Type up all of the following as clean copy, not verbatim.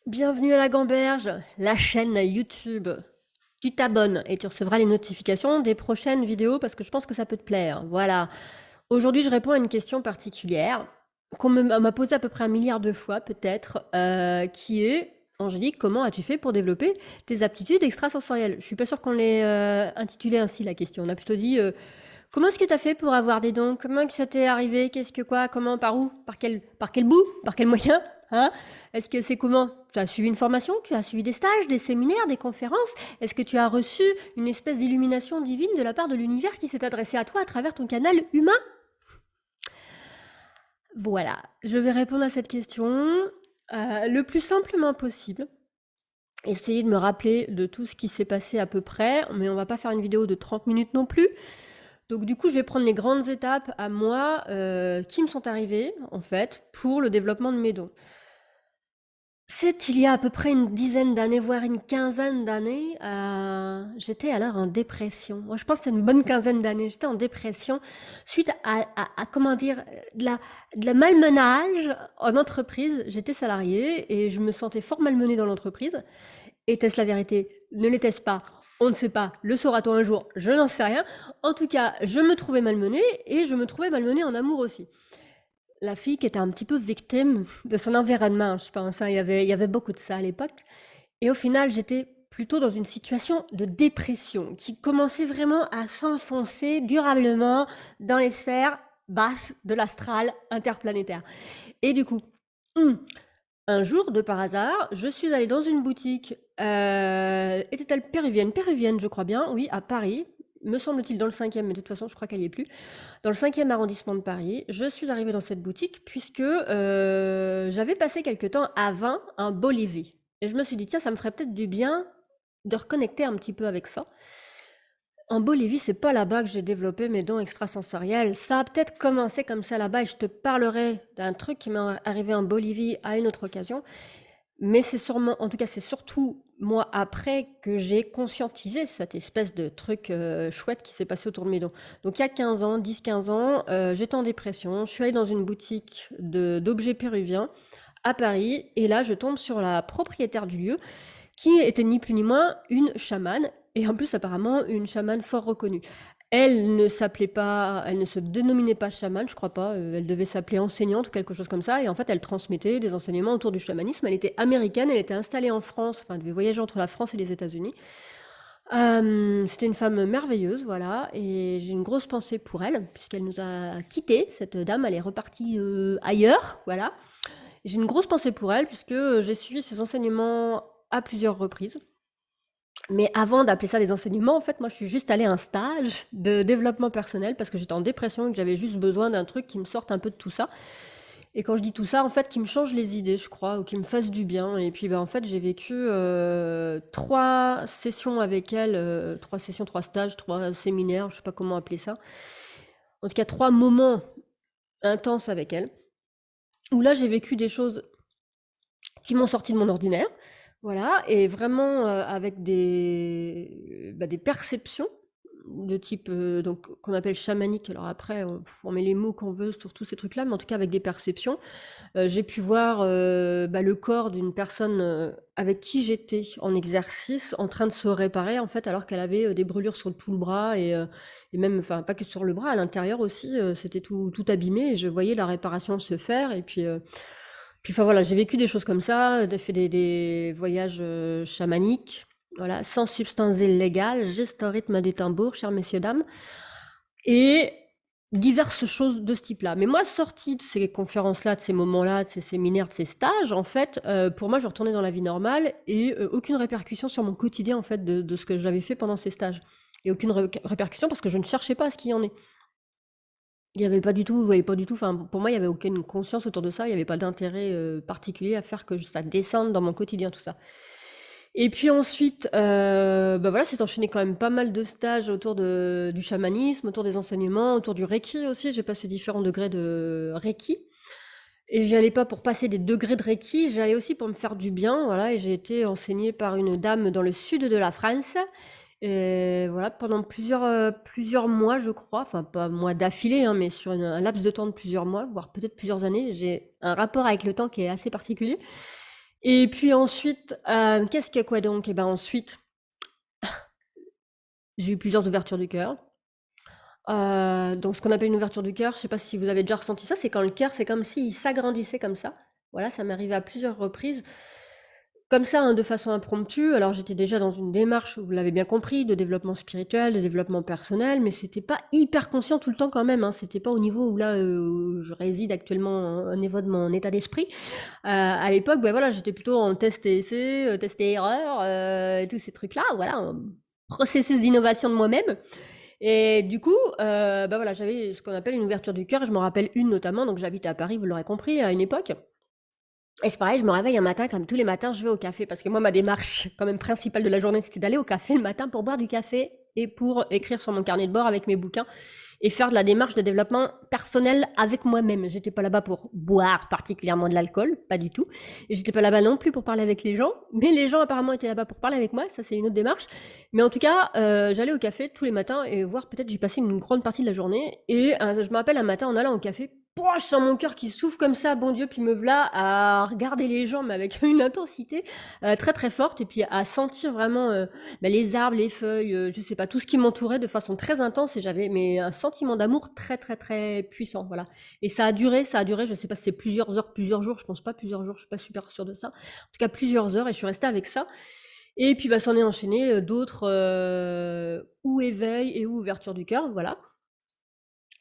Bienvenue à la Gamberge, la chaîne YouTube. Tu t'abonnes et tu recevras les notifications des prochaines vidéos parce que je pense que ça peut te plaire. Voilà. Aujourd'hui, je réponds à une question particulière m'a posée à peu près 1 milliard de fois, peut-être, qui est Angélique, comment as-tu fait pour développer tes aptitudes extrasensorielles? Je suis pas sûre qu'on l'ait intitulée ainsi la question. On a plutôt dit comment est-ce que tu as fait pour avoir des dons? Comment que ça t'est arrivé? Qu'est-ce que quoi? Comment? Par où? Par quel bout? Par quel moyen? Hein? Est-ce que c'est comment? Tu as suivi une formation? Tu as suivi des stages, des séminaires, des conférences? Est-ce que tu as reçu une espèce d'illumination divine de la part de l'univers qui s'est adressé à toi à travers ton canal humain? Voilà, je vais répondre à cette question le plus simplement possible. Essayer de me rappeler de tout ce qui s'est passé à peu près, mais on va pas faire une vidéo de 30 minutes non plus. Donc du coup, je vais prendre les grandes étapes à moi qui me sont arrivées, en fait, pour le développement de mes dons. C'est il y a à peu près une dizaine d'années, voire une quinzaine d'années, j'étais alors en dépression. Moi, je pense que c'est une bonne quinzaine d'années. J'étais en dépression suite comment dire, de la malmenage en entreprise. J'étais salariée et je me sentais fort malmenée dans l'entreprise. Était-ce la vérité? Ne l'était-ce pas? On ne sait pas. Le saura-t-on un jour? Je n'en sais rien. En tout cas, je me trouvais malmenée et je me trouvais malmenée en amour aussi. La fille qui était un petit peu victime de son environnement, je pense, hein. Il y avait beaucoup de ça à l'époque. Et au final, j'étais plutôt dans une situation de dépression qui commençait vraiment à s'enfoncer durablement dans les sphères basses de l'astral interplanétaire. Et du coup, hum, un jour, de par hasard, je suis allée dans une boutique, était-elle péruvienne? Péruvienne, je crois bien, oui, à Paris, me semble-t-il dans le 5e, mais de toute façon, je crois qu'elle y est plus. Dans le 5e arrondissement de Paris, je suis arrivée dans cette boutique puisque j'avais passé quelque temps avant en Bolivie. Et je me suis dit, tiens, ça me ferait peut-être du bien de reconnecter un petit peu avec ça. En Bolivie, c'est pas là-bas que j'ai développé mes dons extrasensoriels. Ça a peut-être commencé comme ça là-bas et je te parlerai d'un truc qui m'est arrivé en Bolivie à une autre occasion. Mais c'est sûrement, en tout cas, c'est surtout moi après que j'ai conscientisé cette espèce de truc chouette qui s'est passé autour de mes dons. Donc il y a 15 ans, 10-15 ans, j'étais en dépression, je suis allée dans une boutique d'objets péruviens à Paris et là je tombe sur la propriétaire du lieu qui était ni plus ni moins une chamane, et en plus apparemment une chamane fort reconnue. Elle ne se dénominait pas chamane, je crois pas, elle devait s'appeler enseignante ou quelque chose comme ça, et en fait elle transmettait des enseignements autour du chamanisme. Elle était américaine, elle était installée en France, enfin elle devait voyager entre la France et les États-Unis. C'était une femme merveilleuse, voilà, et j'ai une grosse pensée pour elle, puisqu'elle nous a quittés, cette dame, elle est repartie ailleurs, voilà. J'ai une grosse pensée pour elle, puisque j'ai suivi ses enseignements à plusieurs reprises. Mais avant d'appeler ça des enseignements, en fait, moi, je suis juste allée à un stage de développement personnel parce que j'étais en dépression et que j'avais juste besoin d'un truc qui me sorte un peu de tout ça. Et quand je dis tout ça, en fait, qui me change les idées, je crois, ou qui me fasse du bien. Et puis, ben, en fait, j'ai vécu 3 sessions avec elle, 3 sessions, 3 stages, 3 séminaires, je sais pas comment appeler ça. En tout cas, 3 moments intenses avec elle, où là, j'ai vécu des choses qui m'ont sorti de mon ordinaire, voilà, et vraiment avec des perceptions de type donc qu'on appelle chamanique. Alors après, on met les mots qu'on veut sur tous ces trucs-là, mais en tout cas avec des perceptions. J'ai pu voir le corps d'une personne avec qui j'étais en exercice, en train de se réparer en fait, alors qu'elle avait des brûlures sur tout le bras et même, enfin pas que sur le bras, à l'intérieur aussi, c'était tout abîmé et je voyais la réparation se faire et puis enfin voilà, j'ai vécu des choses comme ça, fait des voyages chamaniques, voilà, sans substance illégale, juste au rythme des tambours, chers messieurs, dames, et diverses choses de ce type-là. Mais moi, sortie de ces conférences-là, de ces moments-là, de ces séminaires, de ces stages, en fait, pour moi, je retournais dans la vie normale et aucune répercussion sur mon quotidien, en fait, de ce que j'avais fait pendant ces stages. Et aucune répercussion parce que je ne cherchais pas à ce qu'il y en ait. Il y avait pas du tout, ouais, pas du tout, enfin, pour moi, il y avait aucune conscience autour de ça, il y avait pas d'intérêt, particulier à faire que ça descende dans mon quotidien, tout ça. Et puis ensuite, voilà, c'est enchaîné quand même pas mal de stages autour du chamanisme, autour des enseignements, autour du reiki aussi. J'ai passé différents degrés de reiki et j'y allais pas pour passer des degrés de reiki, j'y allais aussi pour me faire du bien, voilà, et j'ai été enseignée par une dame dans le sud de la France et voilà, pendant plusieurs mois, je crois, enfin pas mois d'affilée, hein, mais sur un laps de temps de plusieurs mois, voire peut-être plusieurs années. J'ai un rapport avec le temps qui est assez particulier. Et puis ensuite, qu'est-ce qu'il y a quoi donc? Et ben ensuite, j'ai eu plusieurs ouvertures du cœur. Donc ce qu'on appelle une ouverture du cœur, je sais pas si vous avez déjà ressenti ça, c'est quand le cœur, c'est comme s'il s'agrandissait comme ça. Voilà, ça m'est arrivé à plusieurs reprises. Comme ça, hein, de façon impromptue. Alors j'étais déjà dans une démarche, vous l'avez bien compris, de développement spirituel, de développement personnel, mais c'était pas hyper conscient tout le temps quand même, hein. C'était pas au niveau où là, où je réside actuellement, au niveau de mon état d'esprit. À l'époque, bah, voilà, j'étais plutôt en test et essai, test et erreur, et tous ces trucs-là, voilà, un processus d'innovation de moi-même. Et du coup, bah, voilà, j'avais ce qu'on appelle une ouverture du cœur. Je m'en rappelle une notamment, donc j'habitais à Paris, vous l'aurez compris, à une époque. Et c'est pareil, je me réveille un matin, comme tous les matins, je vais au café. Parce que moi, ma démarche quand même principale de la journée, c'était d'aller au café le matin pour boire du café et pour écrire sur mon carnet de bord avec mes bouquins et faire de la démarche de développement personnel avec moi-même. J'étais pas là-bas pour boire particulièrement de l'alcool, pas du tout. Et j'étais pas là-bas non plus pour parler avec les gens, mais les gens apparemment étaient là-bas pour parler avec moi, ça c'est une autre démarche. Mais en tout cas, j'allais au café tous les matins et voir peut-être j'y passais une grande partie de la journée. Et je me rappelle un matin en allant au café, pouah, je sens mon cœur qui souffle comme ça, bon Dieu, puis me voilà à regarder les gens, mais avec une intensité très très forte, et puis à sentir vraiment bah, les arbres, les feuilles, je sais pas, tout ce qui m'entourait de façon très intense, et j'avais mais un sentiment d'amour très très très puissant, voilà. Et ça a duré, je sais pas si c'est plusieurs heures, plusieurs jours, je pense pas plusieurs jours, je suis pas super sûre de ça. En tout cas plusieurs heures, et je suis restée avec ça. Et puis bah s'en est enchaîné d'autres ou éveil et ou ouverture du cœur, voilà.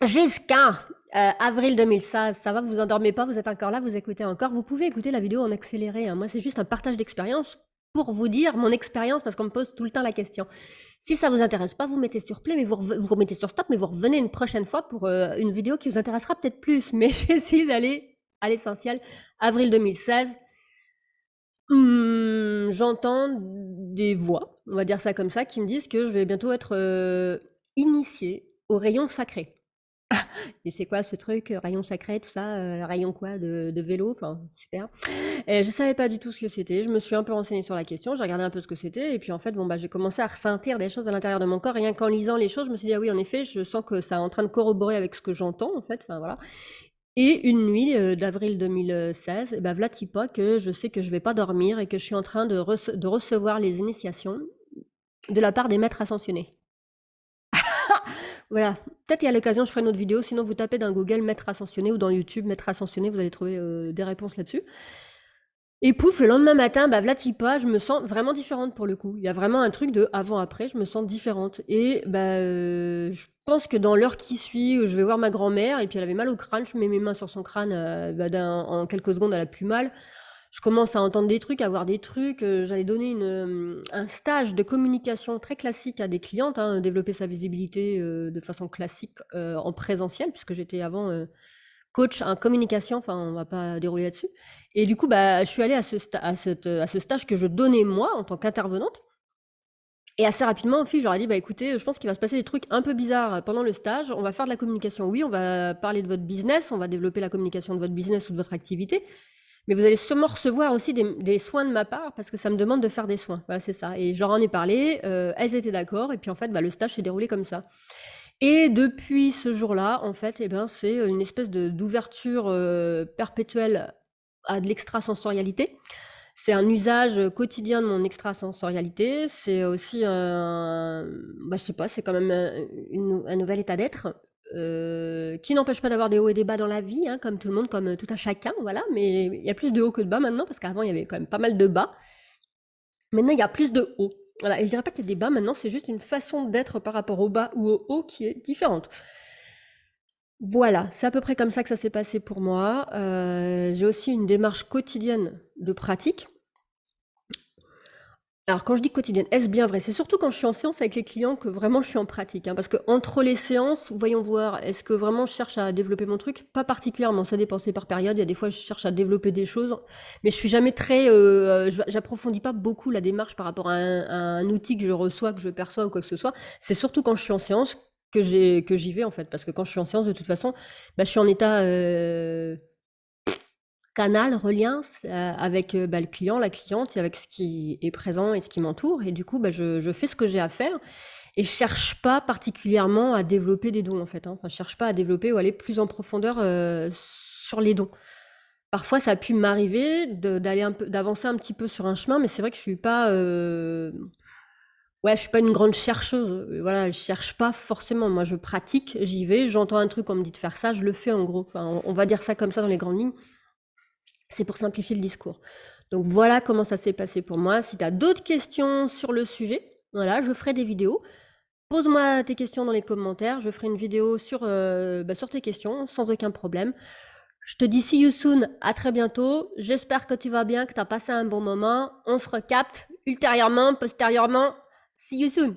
Jusqu'à avril 2016, ça va, vous endormez pas, vous êtes encore là, vous écoutez encore. Vous pouvez écouter la vidéo en accéléré, hein. Moi, c'est juste un partage d'expérience pour vous dire mon expérience, parce qu'on me pose tout le temps la question. Si ça vous intéresse pas, vous mettez sur play, mais vous remettez sur stop, mais vous revenez une prochaine fois pour une vidéo qui vous intéressera peut-être plus. Mais j'essaie d'aller à l'essentiel. Avril 2016, j'entends des voix, on va dire ça comme ça, qui me disent que je vais bientôt être initiée au rayon sacré. Et c'est quoi ce truc, rayon sacré, tout ça, rayon quoi, de vélo, enfin super. Et je savais pas du tout ce que c'était. Je me suis un peu renseignée sur la question, j'ai regardé un peu ce que c'était, et puis en fait, bon bah j'ai commencé à ressentir des choses à l'intérieur de mon corps. Rien qu'en lisant les choses, je me suis dit ah oui, en effet, je sens que ça est en train de corroborer avec ce que j'entends en fait. Enfin voilà. Et une nuit d'avril 2016, et ben voilà pas que je sais que je vais pas dormir et que je suis en train de recevoir les initiations de la part des maîtres ascensionnés. Voilà, peut-être y a l'occasion, je ferai une autre vidéo, sinon vous tapez dans Google Maître Ascensionné ou dans YouTube Maître Ascensionné, vous allez trouver des réponses là-dessus. Et pouf, le lendemain matin, bah vlatipa, je me sens vraiment différente pour le coup. Il y a vraiment un truc de avant-après, je me sens différente. Et bah, je pense que dans l'heure qui suit, je vais voir ma grand-mère, et puis elle avait mal au crâne, je mets mes mains sur son crâne, bah, en quelques secondes, elle a plus mal. Je commence à entendre des trucs, à voir des trucs. J'allais donner un stage de communication très classique à des clientes, hein, développer sa visibilité de façon classique en présentiel, puisque j'étais avant coach en communication, enfin on va pas dérouler là-dessus. Et du coup, bah, je suis allée à ce stage que je donnais moi en tant qu'intervenante. Et assez rapidement, en fait, j'aurais dit, bah écoutez, je pense qu'il va se passer des trucs un peu bizarres pendant le stage. On va faire de la communication, oui, on va parler de votre business, on va développer la communication de votre business ou de votre activité. Mais vous allez sûrement recevoir aussi des soins de ma part parce que ça me demande de faire des soins. Voilà, c'est ça. Et je leur en ai parlé, elles étaient d'accord. Et puis en fait, bah, le stage s'est déroulé comme ça. Et depuis ce jour-là, en fait, eh ben, c'est une espèce d'ouverture perpétuelle à de l'extrasensorialité. C'est un usage quotidien de mon extrasensorialité. C'est aussi un, bah, je sais pas, c'est quand même un nouvel état d'être qui n'empêche pas d'avoir des hauts et des bas dans la vie, hein, comme tout le monde, comme tout un chacun, voilà. Mais il y a plus de hauts que de bas maintenant, parce qu'avant il y avait quand même pas mal de bas. Maintenant il y a plus de hauts. Voilà. Et je dirais pas qu'il y a des bas maintenant, c'est juste une façon d'être par rapport au bas ou au haut qui est différente. Voilà, c'est à peu près comme ça que ça s'est passé pour moi. J'ai aussi une démarche quotidienne de pratique. Alors quand je dis quotidienne, est-ce bien vrai? C'est surtout quand je suis en séance avec les clients que vraiment je suis en pratique, hein, parce que entre les séances, voyons voir, est-ce que vraiment je cherche à développer mon truc? Pas particulièrement, ça dépend, c'est par période. Il y a des fois je cherche à développer des choses, mais je suis jamais très, j'approfondis pas beaucoup la démarche par rapport à un outil que je reçois, que je perçois ou quoi que ce soit. C'est surtout quand je suis en séance que j'y vais en fait, parce que quand je suis en séance de toute façon, bah, je suis en état canal, relien avec bah, le client, la cliente, et avec ce qui est présent et ce qui m'entoure. Et du coup, bah, je fais ce que j'ai à faire et je cherche pas particulièrement à développer des dons en fait, hein. Enfin, je cherche pas à développer ou aller plus en profondeur sur les dons. Parfois, ça a pu m'arriver d'avancer un petit peu sur un chemin, mais c'est vrai que je suis pas, ouais, je suis pas une grande chercheuse. Voilà, je cherche pas forcément. Moi, je pratique, j'y vais, j'entends un truc, on me dit de faire ça, je le fais en gros. Enfin, on va dire ça comme ça dans les grandes lignes. C'est pour simplifier le discours. Donc voilà comment ça s'est passé pour moi. Si tu as d'autres questions sur le sujet, voilà, je ferai des vidéos. Pose-moi tes questions dans les commentaires, je ferai une vidéo sur tes questions, sans aucun problème. Je te dis see you soon, à très bientôt. J'espère que tu vas bien, que tu as passé un bon moment. On se recapte ultérieurement, postérieurement. See you soon.